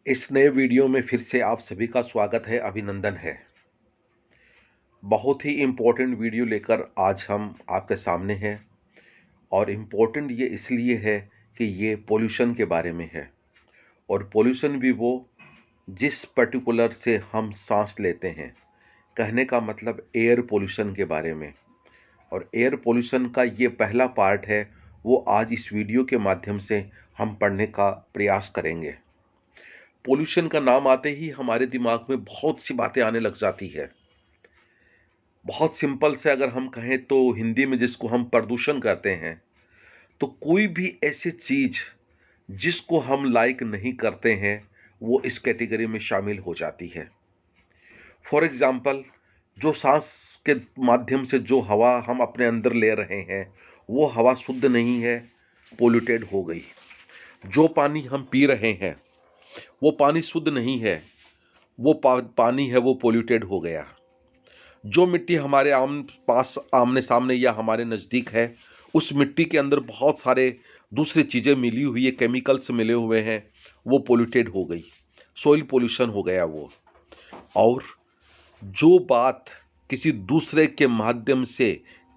इस नए वीडियो में फिर से आप सभी का स्वागत है, अभिनंदन है। बहुत ही इम्पोर्टेंट वीडियो लेकर आज हम आपके सामने हैं और इम्पोर्टेंट ये इसलिए है कि ये पॉल्यूशन के बारे में है और पॉल्यूशन भी वो जिस पर्टिकुलर से हम सांस लेते हैं। कहने का मतलब एयर पॉल्यूशन के बारे में। और एयर पॉल्यूशन का ये पहला पार्ट है, वो आज इस वीडियो के माध्यम से हम पढ़ने का प्रयास करेंगे। पॉल्यूशन का नाम आते ही हमारे दिमाग में बहुत सी बातें आने लग जाती है। बहुत सिंपल से अगर हम कहें तो हिंदी में जिसको हम प्रदूषण कहते हैं, तो कोई भी ऐसी चीज़ जिसको हम लाइक नहीं करते हैं, वो इस कैटेगरी में शामिल हो जाती है। फॉर एग्ज़ाम्पल, जो सांस के माध्यम से जो हवा हम अपने अंदर ले रहे हैं, वो हवा शुद्ध नहीं है, पॉल्यूटेड हो गई। जो पानी हम पी रहे हैं, वो पानी शुद्ध नहीं है, वो पानी है वो पॉल्यूटेड हो गया। जो मिट्टी हमारे पास आमने सामने या हमारे नज़दीक है, उस मिट्टी के अंदर बहुत सारे दूसरी चीज़ें मिली हुई है, केमिकल्स मिले हुए हैं, वो पॉल्यूटेड हो गई, सॉइल पॉल्यूशन हो गया वो। और जो बात किसी दूसरे के माध्यम से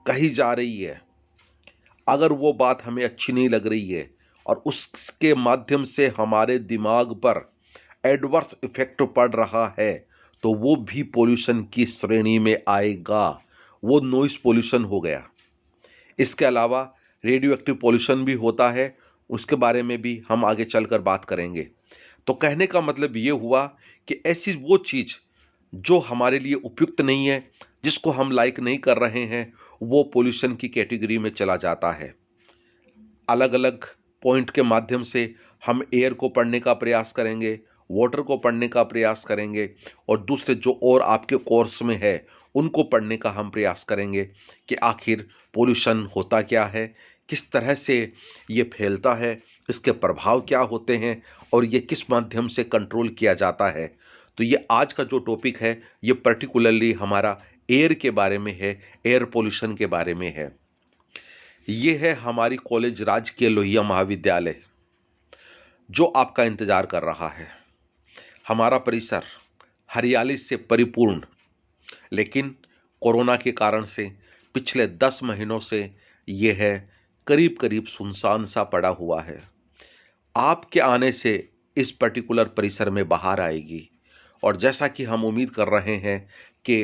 कही जा रही है, अगर वो बात हमें अच्छी नहीं लग रही है और उसके माध्यम से हमारे दिमाग पर एडवर्स इफेक्ट पड़ रहा है, तो वो भी पॉल्यूशन की श्रेणी में आएगा। वो नॉइस पॉल्यूशन हो गया। इसके अलावा रेडियो एक्टिव पॉल्यूशन भी होता है, उसके बारे में भी हम आगे चलकर बात करेंगे। तो कहने का मतलब ये हुआ कि ऐसी वो चीज़ जो हमारे लिए उपयुक्त नहीं है, जिसको हम लाइक नहीं कर रहे हैं, वो पॉल्यूशन की कैटेगरी में चला जाता है। अलग अलग पॉइंट के माध्यम से हम एयर को पढ़ने का प्रयास करेंगे, वाटर को पढ़ने का प्रयास करेंगे और दूसरे जो और आपके कोर्स में है, उनको पढ़ने का हम प्रयास करेंगे कि आखिर पॉल्यूशन होता क्या है, किस तरह से ये फैलता है, इसके प्रभाव क्या होते हैं और ये किस माध्यम से कंट्रोल किया जाता है। तो ये आज का जो टॉपिक है, ये पर्टिकुलरली हमारा एयर के बारे में है, एयर पॉल्यूशन के बारे में है। ये है हमारी कॉलेज राजकीय लोहिया महाविद्यालय, जो आपका इंतज़ार कर रहा है। हमारा परिसर हरियाली से परिपूर्ण, लेकिन कोरोना के कारण से पिछले 10 महीनों से ये है करीब करीब सुनसान सा पड़ा हुआ है। आपके आने से इस पर्टिकुलर परिसर में बाहर आएगी और जैसा कि हम उम्मीद कर रहे हैं कि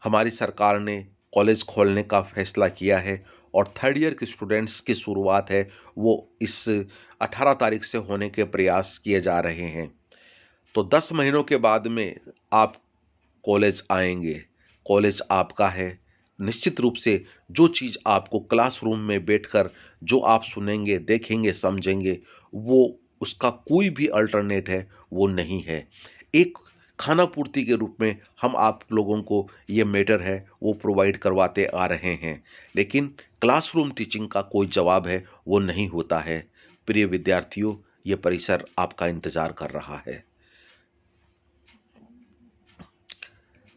हमारी सरकार ने कॉलेज खोलने का फैसला किया है और थर्ड ईयर के स्टूडेंट्स की शुरुआत है, वो इस 18 तारीख से होने के प्रयास किए जा रहे हैं। तो 10 महीनों के बाद में आप कॉलेज आएंगे, कॉलेज आपका है। निश्चित रूप से जो चीज़ आपको क्लासरूम में बैठकर जो आप सुनेंगे, देखेंगे, समझेंगे, वो उसका कोई भी अल्टरनेट है वो नहीं है। एक खाना पूर्ति के रूप में हम आप लोगों को ये मैटर है वो प्रोवाइड करवाते आ रहे हैं, लेकिन क्लासरूम टीचिंग का कोई जवाब है वो नहीं होता है। प्रिय विद्यार्थियों, ये परिसर आपका इंतज़ार कर रहा है।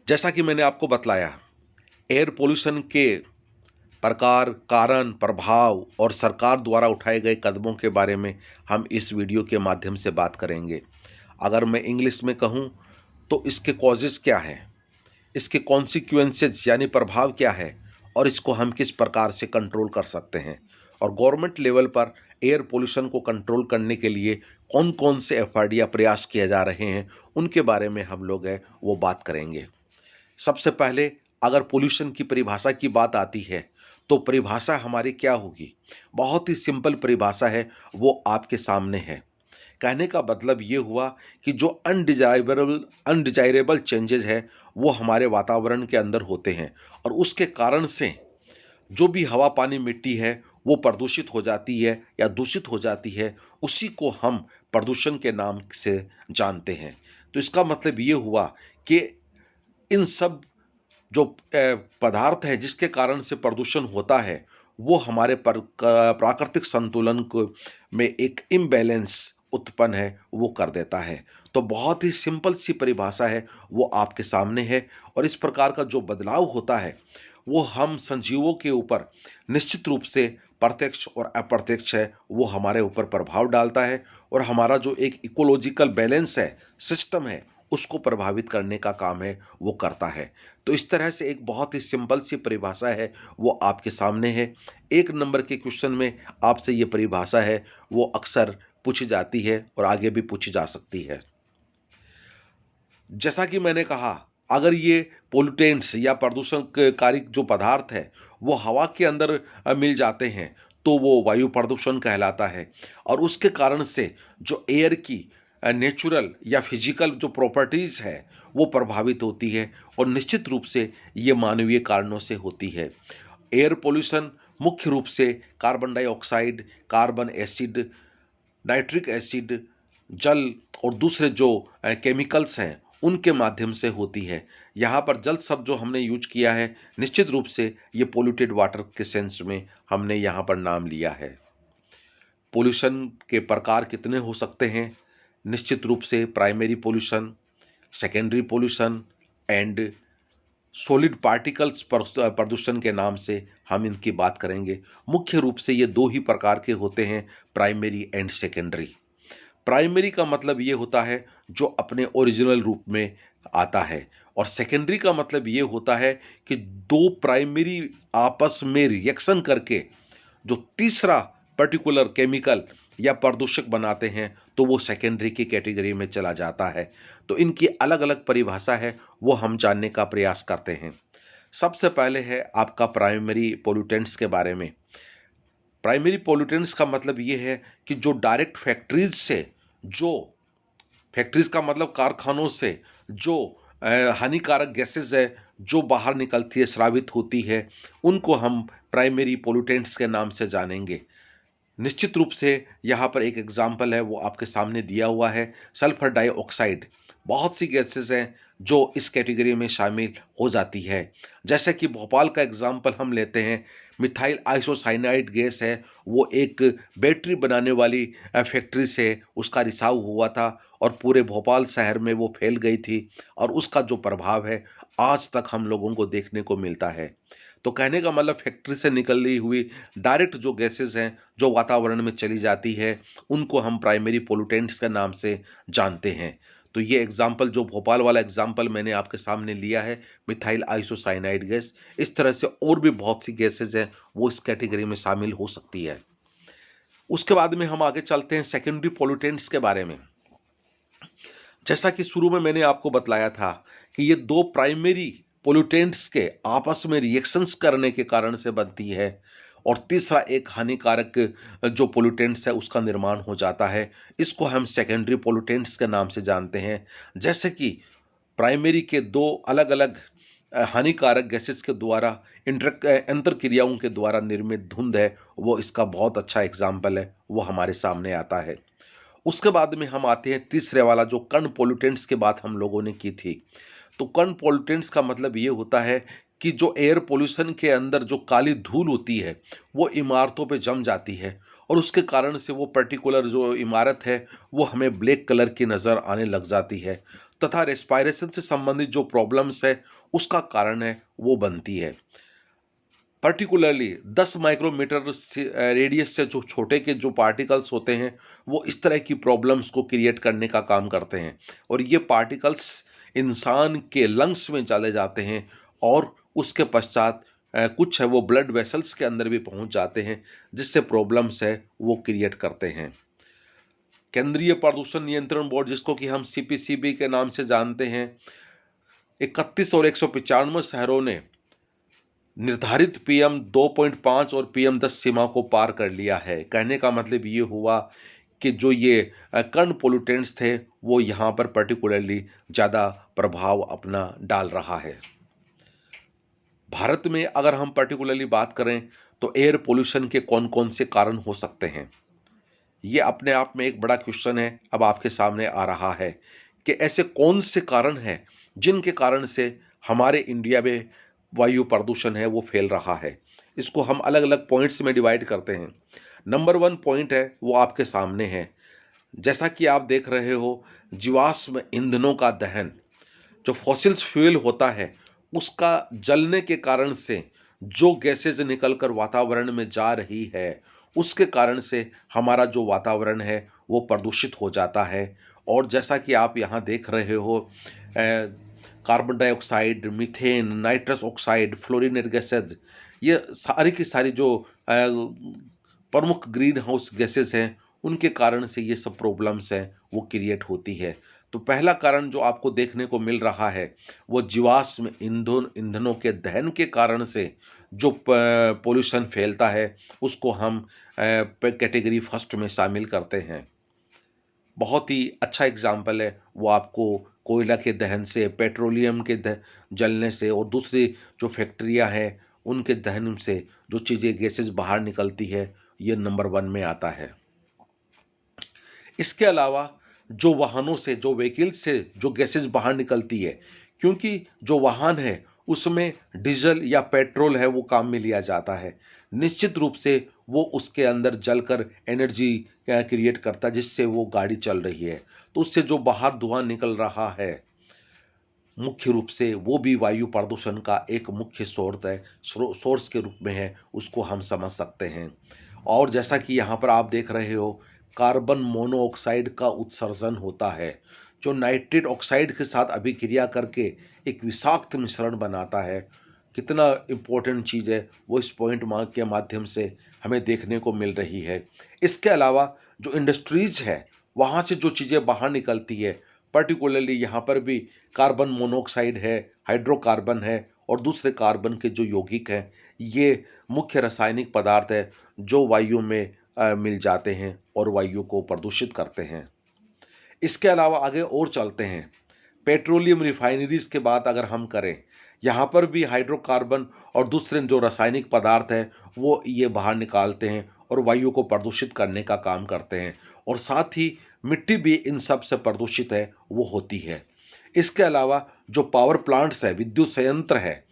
जैसा कि मैंने आपको बतलाया, एयर पोल्यूशन के प्रकार, कारण, प्रभाव और सरकार द्वारा उठाए गए कदमों के बारे में हम इस वीडियो के माध्यम से बात करेंगे। अगर मैं इंग्लिश में कहूँ तो इसके कॉजेज़ क्या हैं, इसके कॉन्सिक्वेंसेस यानी प्रभाव क्या है और इसको हम किस प्रकार से कंट्रोल कर सकते हैं, और गवर्नमेंट लेवल पर एयर पोल्यूशन को कंट्रोल करने के लिए कौन कौन से एफर्ट या प्रयास किए जा रहे हैं, उनके बारे में हम लोग है वो बात करेंगे। सबसे पहले अगर पोल्यूशन की परिभाषा की बात आती है, तो परिभाषा हमारी क्या होगी? बहुत ही सिंपल परिभाषा है, वो आपके सामने है। कहने का मतलब ये हुआ कि जो अनडिजायरेबल चेंजेस है, वो हमारे वातावरण के अंदर होते हैं और उसके कारण से जो भी हवा, पानी, मिट्टी है, वो प्रदूषित हो जाती है या दूषित हो जाती है, उसी को हम प्रदूषण के नाम से जानते हैं। तो इसका मतलब ये हुआ कि इन सब जो पदार्थ है जिसके कारण से प्रदूषण होता है, वो हमारे प्राकृतिक संतुलन को में एक इम्बैलेंस उत्पन्न है वो कर देता है। तो बहुत ही सिंपल सी परिभाषा है, वो आपके सामने है और इस प्रकार का जो बदलाव होता है, वो हम संजीवों के ऊपर निश्चित रूप से प्रत्यक्ष और अप्रत्यक्ष है, वो हमारे ऊपर प्रभाव डालता है और हमारा जो एक इकोलॉजिकल बैलेंस है, सिस्टम है, उसको प्रभावित करने का काम है वो करता है। तो इस तरह से एक बहुत ही सिंपल सी परिभाषा है, वो आपके सामने है। 1 नंबर के क्वेश्चन में आपसे ये परिभाषा है वो अक्सर पूछी जाती है और आगे भी पूछी जा सकती है। जैसा कि मैंने कहा, अगर ये पोल्यूटेंट्स या प्रदूषणकारी जो पदार्थ है वो हवा के अंदर मिल जाते हैं तो वो वायु प्रदूषण कहलाता है और उसके कारण से जो एयर की नेचुरल या फिजिकल जो प्रॉपर्टीज़ है वो प्रभावित होती है और निश्चित रूप से ये मानवीय कारणों से होती है। एयर पोल्यूशन मुख्य रूप से carbon dioxide, carbon acid, nitric acid, जल और दूसरे जो केमिकल्स हैं उनके माध्यम से होती है। यहाँ पर जल शब्द जो हमने यूज किया है, निश्चित रूप से ये पोल्यूटेड वाटर के सेंस में हमने यहाँ पर नाम लिया है। पोल्यूशन के प्रकार कितने हो सकते हैं? निश्चित रूप से primary pollution, secondary pollution and solid particles प्रदूषण के नाम से हम इनकी बात करेंगे। मुख्य रूप से ये 2 ही प्रकार के होते हैं, प्राइमरी एंड सेकेंडरी। प्राइमरी का मतलब ये होता है जो अपने ओरिजिनल रूप में आता है और सेकेंडरी का मतलब ये होता है कि 2 प्राइमरी आपस में रिएक्शन करके जो तीसरा पर्टिकुलर केमिकल या प्रदूषक बनाते हैं तो वो सेकेंडरी की कैटेगरी में चला जाता है। तो इनकी अलग अलग परिभाषा है, वो हम जानने का प्रयास करते हैं। सबसे पहले है आपका प्राइमरी पोल्यूटेंट्स के बारे में। प्राइमरी पोल्यूटेंट्स का मतलब ये है कि जो डायरेक्ट फैक्ट्रीज से, जो फैक्ट्रीज का मतलब कारखानों से जो हानिकारक गैसेस है जो बाहर निकलती है, स्रावित होती है, उनको हम प्राइमरी पोल्यूटेंट्स के नाम से जानेंगे। निश्चित रूप से यहाँ पर एक एग्जाम्पल है वो आपके सामने दिया हुआ है, सल्फर डाइऑक्साइड। बहुत सी गैसेस हैं जो इस कैटेगरी में शामिल हो जाती है। जैसे कि भोपाल का एग्जाम्पल हम लेते हैं, मिथाइल आइसोसाइनाइड गैस है, वो एक बैटरी बनाने वाली फैक्ट्री से उसका रिसाव हुआ था और पूरे भोपाल शहर में वो फैल गई थी और उसका जो प्रभाव है आज तक हम लोगों को देखने को मिलता है। तो कहने का मतलब फैक्ट्री से निकली हुई डायरेक्ट जो गैसेस हैं जो वातावरण में चली जाती है उनको हम प्राइमरी पोल्यूटेंट्स के नाम से जानते हैं। तो ये एग्जाम्पल जो भोपाल वाला एग्जाम्पल मैंने आपके सामने लिया है, मिथाइल आइसोसाइनाइड गैस, इस तरह से और भी बहुत सी गैसेज हैं वो इस कैटेगरी में शामिल हो सकती है। उसके बाद में हम आगे चलते हैं सेकेंडरी पोल्यूटेंट्स के बारे में। जैसा कि शुरू में मैंने आपको बतलाया था कि ये 2 प्राइमरी पोल्यूटेंट्स के आपस में रिएक्शंस करने के कारण से बनती है और तीसरा एक हानिकारक जो पोल्यूटेंट्स है उसका निर्माण हो जाता है। इसको हम सेकेंडरी पोल्यूटेंट्स के नाम से जानते हैं। जैसे कि प्राइमरी के 2 अलग अलग हानिकारक गैसेस के द्वारा अंतर क्रियाओं के द्वारा निर्मित धुंध है, वो इसका बहुत अच्छा एग्जाम्पल है, वो हमारे सामने आता है। उसके बाद में हम आते हैं तीसरे वाला जो कण पोल्यूटेंट्स की बात हम लोगों ने की थी। तो कण पोल्यूटेंट्स का मतलब ये होता है कि जो एयर पोल्यूशन के अंदर जो काली धूल होती है वो इमारतों पे जम जाती है और उसके कारण से वो पर्टिकुलर जो इमारत है वो हमें ब्लैक कलर की नज़र आने लग जाती है तथा रेस्पायरेशन से संबंधित जो प्रॉब्लम्स है उसका कारण है वो बनती है। पर्टिकुलरली 10 माइक्रोमीटर रेडियस से जो छोटे के जो पार्टिकल्स होते हैं वो इस तरह की प्रॉब्लम्स को क्रिएट करने का काम करते हैं और ये पार्टिकल्स इंसान के लंग्स में चले जाते हैं और उसके पश्चात कुछ है वो ब्लड वेसल्स के अंदर भी पहुंच जाते हैं जिससे प्रॉब्लम्स है वो क्रिएट करते हैं। केंद्रीय प्रदूषण नियंत्रण बोर्ड जिसको कि हम सीपीसीबी के नाम से जानते हैं, 31 और 195 शहरों ने निर्धारित पीएम 2.5 और पीएम 10 सीमा को पार कर लिया है। कहने का मतलब ये हुआ कि जो ये कण पोल्यूटेंट्स थे वो यहाँ पर पर्टिकुलरली ज़्यादा प्रभाव अपना डाल रहा है। भारत में अगर हम पर्टिकुलरली बात करें तो एयर पोल्यूशन के कौन कौन से कारण हो सकते हैं, ये अपने आप में एक बड़ा क्वेश्चन है। अब आपके सामने आ रहा है कि ऐसे कौन से कारण हैं जिनके कारण से हमारे इंडिया में वायु प्रदूषण है वो फैल रहा है। इसको हम अलग अलग पॉइंट्स में डिवाइड करते हैं। नंबर 1 पॉइंट है वो आपके सामने है। जैसा कि आप देख रहे हो, जीवाश्म ईंधनों का दहन, जो फॉसिल्स फ्यूल होता है उसका जलने के कारण से जो गैसेज़ निकलकर वातावरण में जा रही है, उसके कारण से हमारा जो वातावरण है, वो प्रदूषित हो जाता है। और जैसा कि आप यहाँ देख रहे हो, carbon dioxide, methane, nitrous oxide, fluorinate gases, ये सारी की सारी जो प्रमुख ग्रीन हाउस गैसेज़ हैं, उनके कारण से ये सब प्रॉब्लम्स हैं, वो क्रिएट होती है। तो पहला कारण जो आपको देखने को मिल रहा है, वो जीवाश्म ईंधनों के दहन के कारण से जो पॉल्यूशन फैलता है, उसको हम कैटेगरी फर्स्ट में शामिल करते हैं। बहुत ही अच्छा एग्जाम्पल है, वो आपको कोयला के दहन से, पेट्रोलियम के जलने से और दूसरी जो फैक्ट्रियां हैं, उनके दहन से जो चीज़ें गैसेस बाहर निकलती है, ये नंबर वन में आता है। इसके अलावा जो वाहनों से, जो व्हीकल्स से जो गैसेस बाहर निकलती है, क्योंकि जो वाहन है उसमें डीजल या पेट्रोल है वो काम में लिया जाता है, निश्चित रूप से वो उसके अंदर जलकर एनर्जी क्रिएट करता है, जिससे वो गाड़ी चल रही है। तो उससे जो बाहर धुआं निकल रहा है, मुख्य रूप से वो भी वायु प्रदूषण का एक मुख्य स्रोत है, सोर्स के रूप में है, उसको हम समझ सकते हैं। और जैसा कि यहाँ पर आप देख रहे हो, कार्बन मोनोऑक्साइड का उत्सर्जन होता है, जो नाइट्रेट ऑक्साइड के साथ अभिक्रिया करके एक विषाक्त मिश्रण बनाता है। कितना इम्पोर्टेंट चीज़ है, वो इस पॉइंट मार्क के माध्यम से हमें देखने को मिल रही है। इसके अलावा जो इंडस्ट्रीज है, वहाँ से जो चीज़ें बाहर निकलती है, पर्टिकुलरली यहाँ पर भी कार्बन मोनोऑक्साइड है, हाइड्रोकार्बन है और दूसरे कार्बन के जो यौगिक हैं, ये मुख्य रासायनिक पदार्थ है जो वायु में मिल जाते हैं और वायु को प्रदूषित करते हैं। इसके अलावा आगे और चलते हैं, पेट्रोलियम रिफाइनरीज के बात अगर हम करें, यहाँ पर भी हाइड्रोकार्बन और दूसरे जो रासायनिक पदार्थ हैं, वो ये बाहर निकालते हैं और वायु को प्रदूषित करने का काम करते हैं। और साथ ही मिट्टी भी इन सब से प्रदूषित है, वो होती है। इसके अलावा जो पावर प्लांट्स है, विद्युत संयंत्र है,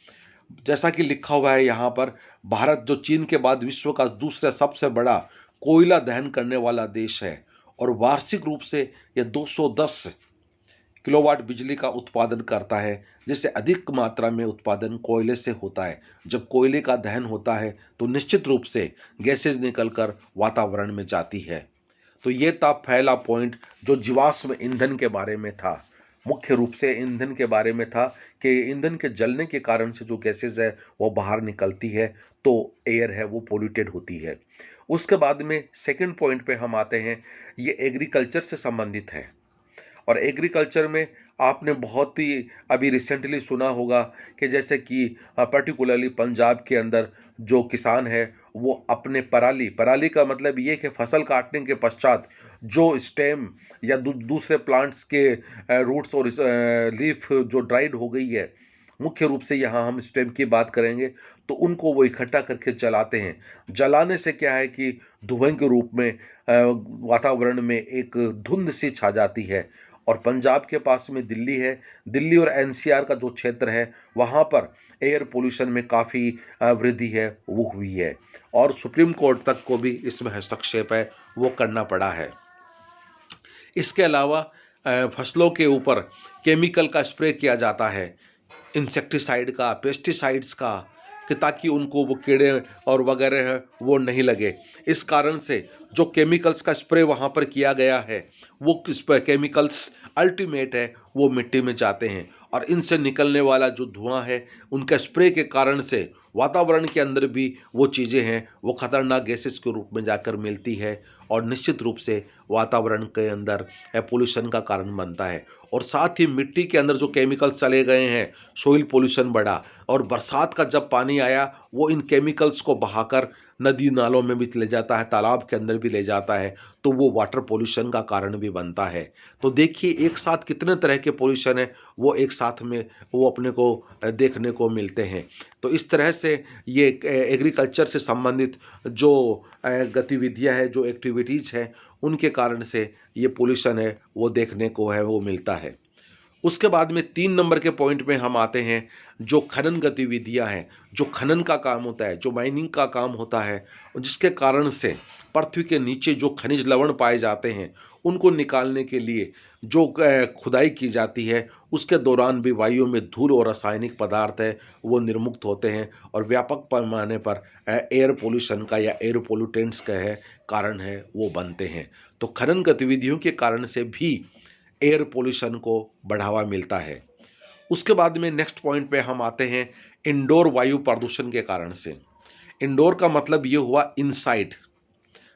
जैसा कि लिखा हुआ है यहाँ पर, भारत जो चीन के बाद विश्व का दूसरा सबसे बड़ा कोयला दहन करने वाला देश है और वार्षिक रूप से यह 210 किलोवाट बिजली का उत्पादन करता है, जिससे अधिक मात्रा में उत्पादन कोयले से होता है। जब कोयले का दहन होता है तो निश्चित रूप से गैसेज निकलकर वातावरण में जाती है। तो ये था पहला पॉइंट जो जीवाश्म ईंधन के बारे में था। मुख्य रूप से ईंधन के बारे में था कि ईंधन के जलने के कारण से जो गैसेज है वो बाहर निकलती है, तो एयर है वो पोल्यूटेड होती है। उसके बाद में सेकंड पॉइंट पे हम आते हैं, ये एग्रीकल्चर से संबंधित है। और एग्रीकल्चर में आपने बहुत ही अभी रिसेंटली सुना होगा कि जैसे कि पर्टिकुलरली पंजाब के अंदर जो किसान है, वो अपने पराली पराली का मतलब ये कि फसल काटने के पश्चात जो स्टेम या दूसरे प्लांट्स के रूट्स और लीफ जो ड्राइड हो गई है, मुख्य रूप से यहाँ हम स्टेम की बात करेंगे, तो उनको वो इकट्ठा करके जलाते हैं। जलाने से क्या है कि धुएं के रूप में वातावरण में एक धुंध सी छा जाती है। और पंजाब के पास में दिल्ली है, दिल्ली और एनसीआर का जो क्षेत्र है, वहाँ पर एयर पोल्यूशन में काफ़ी वृद्धि है वो हुई है और सुप्रीम कोर्ट तक को भी इसमें हस्तक्षेप है वो करना पड़ा है। इसके अलावा फसलों के ऊपर केमिकल का स्प्रे किया जाता है, इंसेक्टिसाइड का, पेस्टिसाइड्स का, कि ताकि उनको वो कीड़े और वगैरह है वो नहीं लगे। इस कारण से जो केमिकल्स का स्प्रे वहाँ पर किया गया है, वो केमिकल्स अल्टीमेट है वो मिट्टी में जाते हैं और इनसे निकलने वाला जो धुआं है, उनका स्प्रे के कारण से वातावरण के अंदर भी वो चीज़ें हैं वो खतरनाक गैसेस के रूप में जाकर मिलती है और निश्चित रूप से वातावरण के अंदर पोल्यूशन का कारण बनता है। और साथ ही मिट्टी के अंदर जो केमिकल्स चले गए हैं, सोइल पोल्यूशन बढ़ा और बरसात का जब पानी आया, वो इन केमिकल्स को बहाकर नदी नालों में भी ले जाता है, तालाब के अंदर भी ले जाता है, तो वो वाटर पोल्यूशन का कारण भी बनता है। तो देखिए एक साथ कितने तरह के पोल्यूशन है वो एक साथ में वो अपने को देखने को मिलते हैं। तो इस तरह से ये एग्रीकल्चर से संबंधित जो गतिविधियां हैं, जो एक्टिविटीज़ हैं, उनके कारण से ये पोल्यूशन है वो देखने को है वो मिलता है। उसके बाद में 3 नंबर के पॉइंट में हम आते हैं, जो खनन गतिविधियां हैं, जो खनन का काम होता है, जो माइनिंग का काम होता है, जिसके कारण से पृथ्वी के नीचे जो खनिज लवण पाए जाते हैं, उनको निकालने के लिए जो खुदाई की जाती है, उसके दौरान भी वायु में धूल और रासायनिक पदार्थ है वो निर्मुक्त होते हैं और व्यापक पैमाने पर एयर पोल्यूशन का या एयर पोल्यूटेंट्स का है कारण है वो बनते हैं। तो खनन गतिविधियों के कारण से भी एयर पोल्यूशन को बढ़ावा मिलता है। उसके बाद में नेक्स्ट पॉइंट पे हम आते हैं इंडोर वायु प्रदूषण के कारण से। इंडोर का मतलब ये हुआ इनसाइड,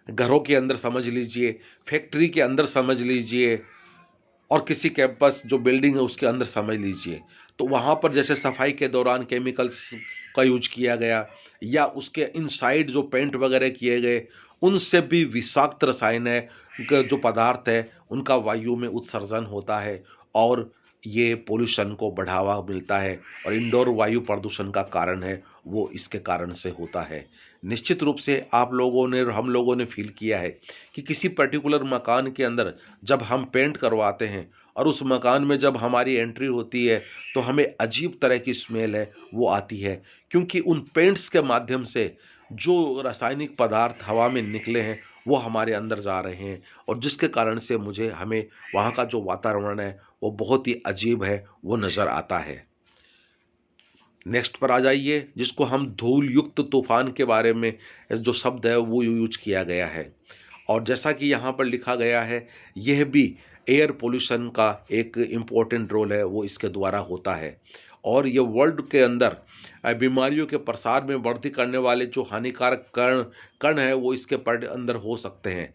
घरों के अंदर समझ लीजिए, फैक्ट्री के अंदर समझ लीजिए, और किसी कैंपस जो बिल्डिंग है उसके अंदर समझ लीजिए। तो वहाँ पर जैसे सफाई के दौरान केमिकल्स का यूज किया गया या उसके इनसाइड जो पेंट वगैरह किए गए, उनसे भी विषाक्त रसायन है जो पदार्थ है उनका वायु में उत्सर्जन होता है और ये पोल्यूशन को बढ़ावा मिलता है और इंडोर वायु प्रदूषण का कारण है वो इसके कारण से होता है। निश्चित रूप से आप लोगों ने और हम लोगों ने फील किया है कि किसी पर्टिकुलर मकान के अंदर जब हम पेंट करवाते हैं और उस मकान में जब हमारी एंट्री होती है तो हमें अजीब तरह की स्मेल है वो आती है, क्योंकि उन पेंट्स के माध्यम से जो रासायनिक पदार्थ हवा में निकले हैं वो हमारे अंदर जा रहे हैं और जिसके कारण से मुझे हमें वहाँ का जो वातावरण है वो बहुत ही अजीब है वो नज़र आता है। नेक्स्ट पर आ जाइए, जिसको हम धूल युक्त तूफान के बारे में जो शब्द है वो यूज किया गया है और जैसा कि यहाँ पर लिखा गया है यह भी एयर पोल्यूशन का एक इम्पोर्टेंट रोल है वो इसके द्वारा होता है और ये वर्ल्ड के अंदर बीमारियों के प्रसार में वृद्धि करने वाले जो हानिकारक कण कण है वो इसके अंदर हो सकते हैं।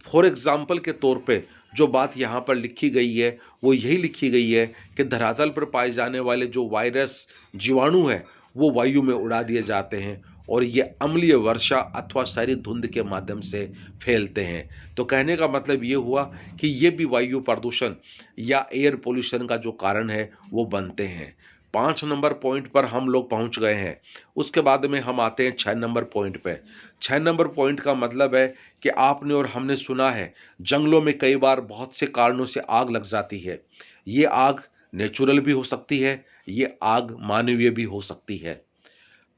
फॉर एग्जाम्पल के तौर पे जो बात यहाँ पर लिखी गई है वो यही लिखी गई है कि धरातल पर पाए जाने वाले जो वायरस जीवाणु है वो वायु में उड़ा दिए जाते हैं और ये अम्लीय वर्षा अथवा शहरी धुंध के माध्यम से फैलते हैं। तो कहने का मतलब ये हुआ कि ये भी वायु प्रदूषण या एयर पोल्यूशन का जो कारण है वो बनते हैं। 5 नंबर पॉइंट पर हम लोग पहुंच गए हैं। उसके बाद में हम आते हैं 6 नंबर पॉइंट पे। 6 नंबर पॉइंट का मतलब है कि आपने और हमने सुना है जंगलों में कई बार बहुत से कारणों से आग लग जाती है। ये आग नेचुरल भी हो सकती है, ये आग मानवीय भी हो सकती है।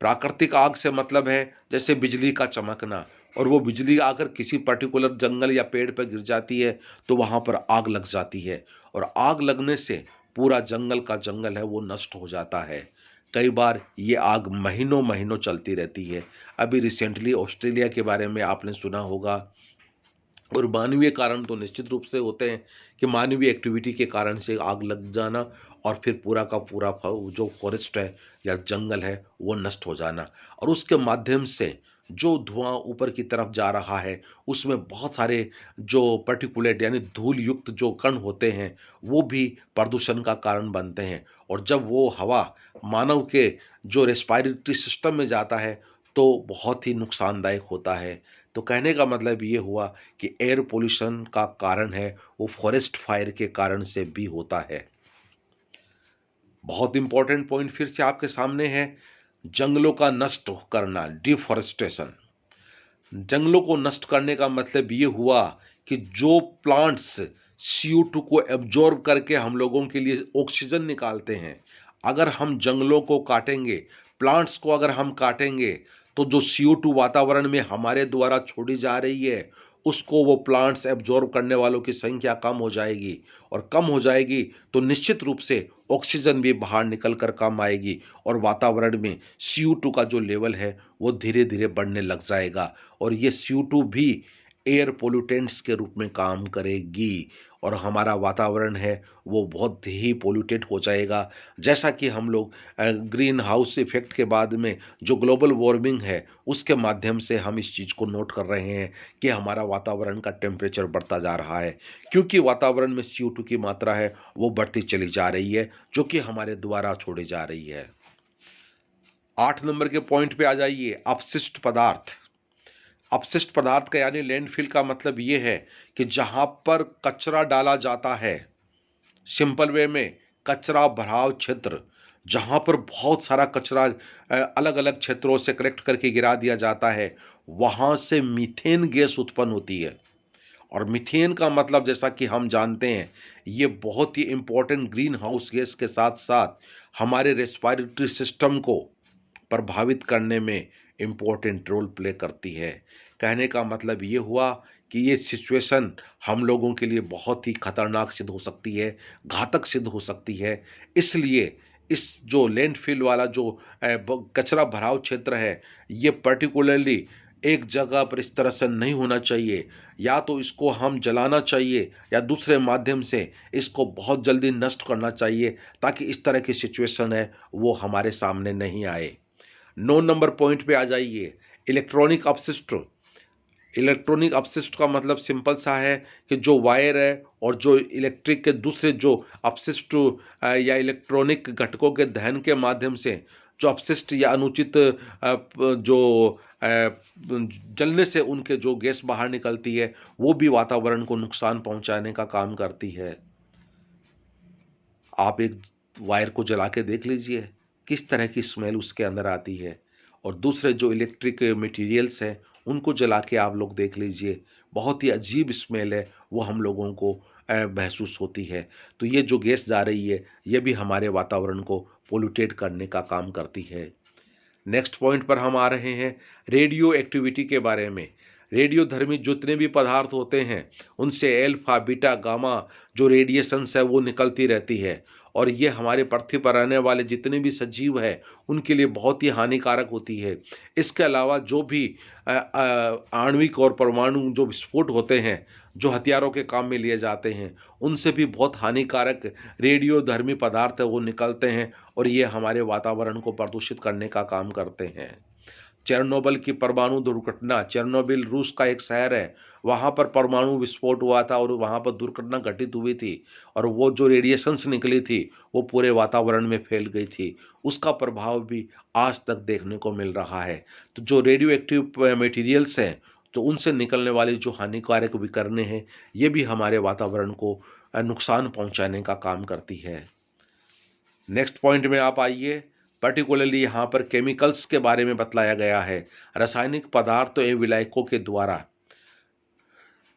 प्राकृतिक आग से मतलब है जैसे बिजली का चमकना, और वो बिजली आकर किसी पर्टिकुलर जंगल या पेड़ पर गिर जाती है तो वहाँ पर आग लग जाती है और आग लगने से पूरा जंगल का जंगल है वो नष्ट हो जाता है। कई बार ये आग महीनों महीनों चलती रहती है। अभी रिसेंटली ऑस्ट्रेलिया के बारे में आपने सुना होगा। और मानवीय कारण तो निश्चित रूप से होते हैं कि मानवीय एक्टिविटी के कारण से आग लग जाना और फिर पूरा का पूरा जो फॉरेस्ट है या जंगल है वो नष्ट हो जाना और उसके माध्यम से जो धुआं ऊपर की तरफ जा रहा है उसमें बहुत सारे जो पर्टिकुलेट यानी धूल युक्त जो कण होते हैं वो भी प्रदूषण का कारण बनते हैं और जब वो हवा मानव के जो रेस्पायरेटरी सिस्टम में जाता है तो बहुत ही नुकसानदायक होता है। तो कहने का मतलब ये हुआ कि एयर पोल्यूशन का कारण है वो फॉरेस्ट फायर के कारण से भी होता है। बहुत इंपॉर्टेंट पॉइंट फिर से आपके सामने है, जंगलों का नष्ट करना, डिफॉरेस्टेशन। जंगलों को नष्ट करने का मतलब ये हुआ कि जो प्लांट्स CO2 को एब्जॉर्ब करके हम लोगों के लिए ऑक्सीजन निकालते हैं, अगर हम जंगलों को काटेंगे, प्लांट्स को अगर हम काटेंगे तो जो CO2 वातावरण में हमारे द्वारा छोड़ी जा रही है उसको वो प्लांट्स एब्जॉर्ब करने वालों की संख्या कम हो जाएगी और कम हो जाएगी तो निश्चित रूप से ऑक्सीजन भी बाहर निकल कर कम आएगी और वातावरण में CO2 का जो लेवल है वो धीरे धीरे बढ़ने लग जाएगा और ये CO2 भी एयर पोल्यूटेंट्स के रूप में काम करेगी और हमारा वातावरण है वो बहुत ही पोल्यूटेड हो जाएगा। जैसा कि हम लोग ग्रीन हाउस इफेक्ट के बाद में जो ग्लोबल वार्मिंग है उसके माध्यम से हम इस चीज़ को नोट कर रहे हैं कि हमारा वातावरण का टेम्परेचर बढ़ता जा रहा है, क्योंकि वातावरण में CO2 की मात्रा है वो बढ़ती चली जा रही है जो कि हमारे द्वारा छोड़ी जा रही है। 8 नंबर के पॉइंट पे आ जाइए, अपशिष्ट पदार्थ। अपशिष्ट पदार्थ का यानी लैंडफिल का मतलब ये है कि जहाँ पर कचरा डाला जाता है, सिंपल वे में कचरा भराव क्षेत्र, जहाँ पर बहुत सारा कचरा अलग अलग क्षेत्रों से कलेक्ट करके गिरा दिया जाता है, वहाँ से मीथेन गैस उत्पन्न होती है। और मीथेन का मतलब जैसा कि हम जानते हैं ये बहुत ही इम्पोर्टेंट ग्रीन हाउस गैस के साथ साथ हमारे रेस्पिरेटरी सिस्टम को प्रभावित करने में इम्पोर्टेंट रोल प्ले करती है। कहने का मतलब ये हुआ कि ये सिचुएशन हम लोगों के लिए बहुत ही खतरनाक सिद्ध हो सकती है, घातक सिद्ध हो सकती है। इसलिए इस जो लैंडफ़िल वाला जो कचरा भराव क्षेत्र है, ये पर्टिकुलरली एक जगह पर इस तरह से नहीं होना चाहिए। या तो इसको हम जलाना चाहिए या दूसरे माध्यम से इसको बहुत जल्दी नष्ट करना चाहिए, ताकि इस तरह की सिचुएशन है वो हमारे सामने नहीं आए। 9 नंबर पॉइंट पे आ जाइए, इलेक्ट्रॉनिक अपशिष्ट। इलेक्ट्रॉनिक अपशिष्ट का मतलब सिंपल सा है कि जो वायर है और जो इलेक्ट्रिक के दूसरे जो अपशिष्ट या इलेक्ट्रॉनिक घटकों के दहन के माध्यम से जो अपशिष्ट या अनुचित जो जलने से उनके जो गैस बाहर निकलती है, वो भी वातावरण को नुकसान पहुंचाने का काम करती है। आप एक वायर को जला के देख लीजिए, किस तरह की स्मेल उसके अंदर आती है। और दूसरे जो इलेक्ट्रिक मटेरियल्स हैं, उनको जला के आप लोग देख लीजिए, बहुत ही अजीब स्मेल है, वो हम लोगों को महसूस होती है। तो ये जो गैस जा रही है, ये भी हमारे वातावरण को पोल्यूटेट करने का काम करती है। नेक्स्ट पॉइंट पर हम आ रहे हैं रेडियो एक्टिविटी के बारे में। रेडियोधर्मी जितने भी पदार्थ होते हैं, उनसे एल्फा बीटा गामा जो रेडिएशंस है वो निकलती रहती है। और ये हमारे पृथ्वी पर रहने वाले जितने भी सजीव हैं, उनके लिए बहुत ही हानिकारक होती है। इसके अलावा जो भी आणविक और परमाणु जो विस्फोट होते हैं, जो हथियारों के काम में लिए जाते हैं, उनसे भी बहुत हानिकारक रेडियोधर्मी पदार्थ है वो निकलते हैं, और ये हमारे वातावरण को प्रदूषित करने का काम करते हैं। चेरनोबिल की परमाणु दुर्घटना, चेरनोबिल रूस का एक शहर है, वहाँ पर परमाणु विस्फोट हुआ था और वहाँ पर दुर्घटना घटित हुई थी, और वो जो रेडिएशंस निकली थी वो पूरे वातावरण में फैल गई थी। उसका प्रभाव भी आज तक देखने को मिल रहा है। तो जो रेडियो एक्टिव मटेरियल्स हैं, तो उनसे निकलने वाली जो हानिकारक विकिरणें हैं, ये भी हमारे वातावरण को नुकसान पहुँचाने का काम करती है। नेक्स्ट पॉइंट में आप आइए, पर्टिकुलरली यहाँ पर केमिकल्स के बारे में बतलाया गया है, रासायनिक पदार्थों एवं विलायकों के द्वारा।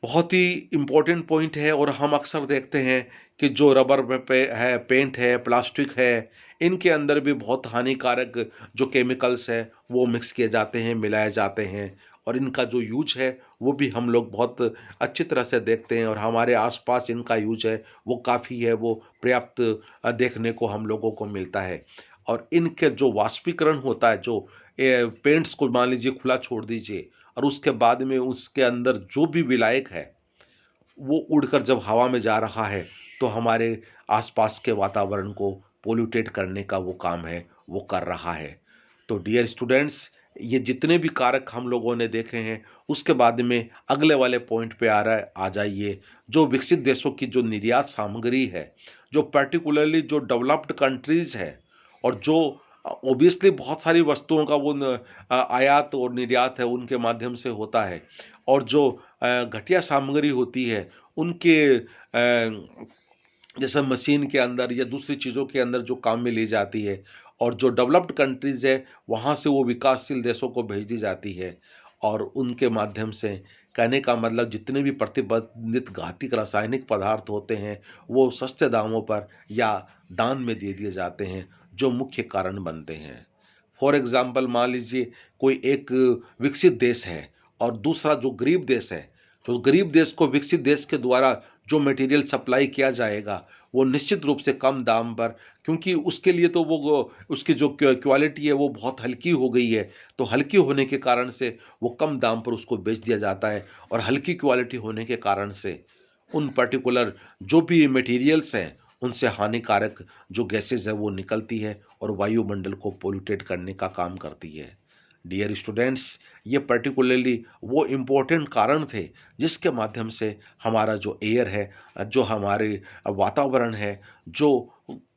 बहुत ही इम्पोर्टेंट पॉइंट है, और हम अक्सर देखते हैं कि जो रबर पे है, पेंट है, प्लास्टिक है, इनके अंदर भी बहुत हानिकारक जो केमिकल्स है वो मिक्स किए जाते हैं, मिलाए जाते हैं। और इनका जो यूज है वो भी हम लोग बहुत अच्छी तरह से देखते हैं, और हमारे आसपास इनका यूज है वो काफ़ी है, वो पर्याप्त देखने को हम लोगों को मिलता है। और इनके जो वाष्पीकरण होता है, जो पेंट्स को मान लीजिए खुला छोड़ दीजिए, और उसके बाद में उसके अंदर जो भी विलायक है वो उड़कर जब हवा में जा रहा है, तो हमारे आसपास के वातावरण को पोल्यूटेट करने का वो काम है वो कर रहा है। तो डियर स्टूडेंट्स, ये जितने भी कारक हम लोगों ने देखे हैं, उसके बाद में अगले वाले पॉइंट पे आ जाइए। जो विकसित देशों की जो निर्यात सामग्री है, जो पर्टिकुलरली जो डेवलप्ड कंट्रीज़ है, और जो ऑब्वियसली बहुत सारी वस्तुओं का वो आयात और निर्यात है उनके माध्यम से होता है। और जो घटिया सामग्री होती है उनके जैसे मशीन के अंदर या दूसरी चीज़ों के अंदर जो काम में ली जाती है, और जो डेवलप्ड कंट्रीज़ है वहाँ से वो विकासशील देशों को भेज दी जाती है। और उनके माध्यम से, कहने का मतलब, जितने भी प्रतिबंधित घातक रासायनिक पदार्थ होते हैं वो सस्ते दामों पर या दान में दे दिए जाते हैं, जो मुख्य कारण बनते हैं। फॉर एग्ज़ाम्पल मान लीजिए कोई एक विकसित देश है और दूसरा जो गरीब देश है, तो गरीब देश को विकसित देश के द्वारा जो मटेरियल सप्लाई किया जाएगा वो निश्चित रूप से कम दाम पर, क्योंकि उसके लिए तो वो उसकी जो क्वालिटी है वो बहुत हल्की हो गई है, तो हल्की होने के कारण से वो कम दाम पर उसको बेच दिया जाता है। और हल्की क्वालिटी होने के कारण से उन पर्टिकुलर जो भी मटेरियल्स हैं उनसे हानिकारक जो गैसेज है वो निकलती है और वायुमंडल को पोल्यूटेट करने का काम करती है। डियर स्टूडेंट्स, ये पर्टिकुलरली वो इम्पोर्टेंट कारण थे जिसके माध्यम से हमारा जो एयर है, जो हमारे वातावरण है, जो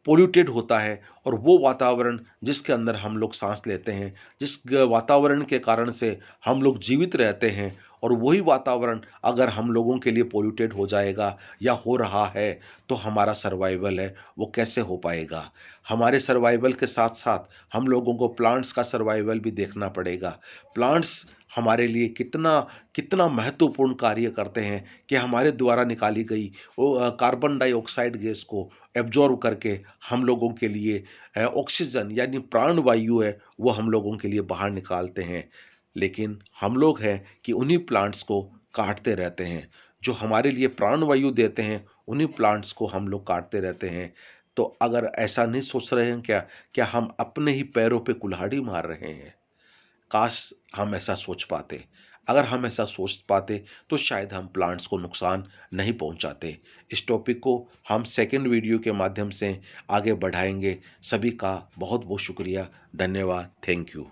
पोल्यूटेड होता है, और वो वातावरण जिसके अंदर हम लोग सांस लेते हैं, जिस वातावरण के कारण से हम लोग जीवित रहते हैं, और वही वातावरण अगर हम लोगों के लिए पोल्यूटेड हो जाएगा या हो रहा है, तो हमारा सर्वाइवल है वो कैसे हो पाएगा। हमारे सर्वाइवल के साथ साथ हम लोगों को प्लांट्स का सर्वाइवल भी देखना पड़ेगा। प्लांट्स हमारे लिए कितना कितना महत्वपूर्ण कार्य करते हैं कि हमारे द्वारा निकाली गई वो कार्बन डाइऑक्साइड गैस को एब्जॉर्ब करके हम लोगों के लिए ऑक्सीजन यानी प्राण वायु है वो हम लोगों के लिए बाहर निकालते हैं। लेकिन हम लोग हैं कि उन्हीं प्लांट्स को काटते रहते हैं। जो हमारे लिए प्राणवायु देते हैं, उन्हीं प्लांट्स को हम लोग काटते रहते हैं। तो अगर ऐसा नहीं सोच रहे हैं क्या? क्या हम अपने ही पैरों पे कुल्हाड़ी मार रहे हैं? काश हम ऐसा सोच पाते। अगर हम ऐसा सोच पाते तो शायद हम प्लांट्स को नुकसान नहीं पहुंचाते। इस टॉपिक को हम सेकंड वीडियो के माध्यम से आगे बढ़ाएंगे। सभी का बहुत बहुत शुक्रिया, धन्यवाद, थैंक यू।